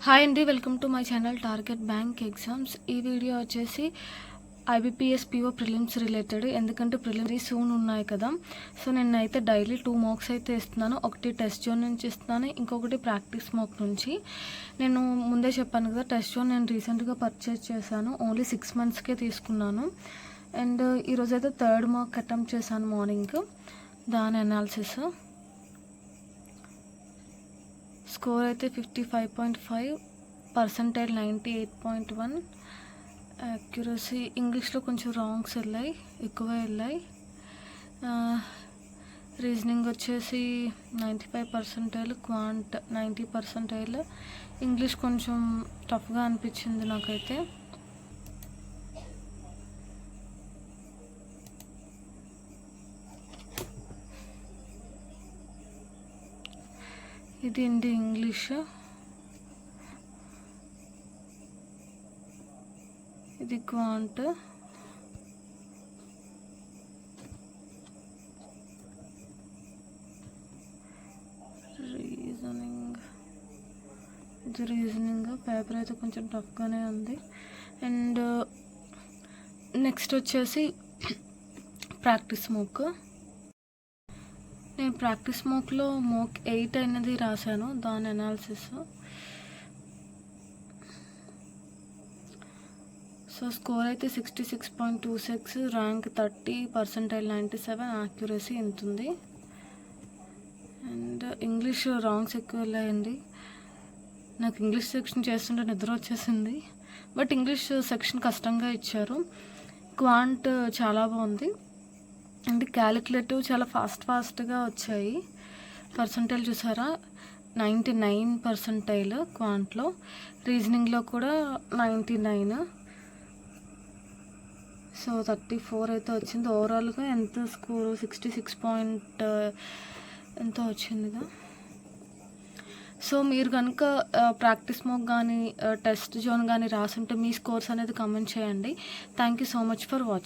Hi అండి, welcome to my channel target bank exams. ఈ video వచ్చేసి IBPS PO ప్రిలిమ్స్ రిలేటెడ్. ఎందుకంటే prelims soon ఉన్నాయి కదా. సో నేనైతే డైలీ 2 మార్క్స్ అయితే ఇస్తున్నాను. ఒకటి టెస్ట్ జోన్ నుంచి ఇస్తున్నాను, ఇంకొకటి ప్రాక్టీస్ మార్క్ నుంచి. నేను ముందే చెప్పాను కదా, టెస్ట్ జోన్ నేను రీసెంట్గా పర్చేస్ చేశాను. ఓన్లీ 6 monthsకే తీసుకున్నాను. అండ్ ఈరోజైతే 3rd మార్క్ అటెంప్ట్ చేశాను మార్నింగ్. దాని అనాలిసిస్ స్కోర్ అయితే 55.5, పర్సంటైల్ 98.1, యాక్యురసీ ఇంగ్లీష్లో కొంచెం రాంగ్స్ ఎక్కువ వెళ్ళాయి. రీజనింగ్ వచ్చేసి 95%, క్వాంట్ 90%. ఇంగ్లీష్ కొంచెం టఫ్గా అనిపించింది నాకైతే. ఇది ఏంటి ఇంగ్లీష్, ఇది క్వాంట్, రీజనింగ్, ఇది రీజనింగ్. పేపర్ అయితే కొంచెం టఫ్గానే ఉంది. అండ్ నెక్స్ట్ వచ్చేసి ప్రాక్టీస్ మోక్. నేను ప్రాక్టీస్ మోక్లో మోక్ 8 అనేది రాశాను, దాని అనాలిసిస్. సో స్కోర్ అయితే 66.26, ర్యాంక్ 30, పర్సంటైల్ 97, యాక్యురసీ ఎంత ఉంది. అండ్ ఇంగ్లీష్ రాంగ్స్ ఎక్కువ వెళ్ళాయండి. నాకు ఇంగ్లీష్ సెక్షన్ చేస్తుంటే నిద్ర వచ్చేసింది. బట్ ఇంగ్లీష్ సెక్షన్ కష్టంగా ఇచ్చారు. క్వాంట్ చాలా బాగుంది. అండ్ క్యాలిక్యులేటివ్ చాలా ఫాస్ట్గా వచ్చాయి. పర్సంటైల్ చూసారా, 99% క్వాంట్లో. రీజనింగ్లో కూడా 99. సో 34 అయితే వచ్చింది. ఓవరాల్గా ఎంత స్కోరు 66 పాయింట్ ఎంత వచ్చిందిగా. సో మీరు కనుక ప్రాక్టీస్ మోక్ కానీ టెస్ట్ జోన్ కానీ రాసుంటే మీ స్కోర్స్ అనేది కమెంట్ చేయండి. Thank you so much for watching.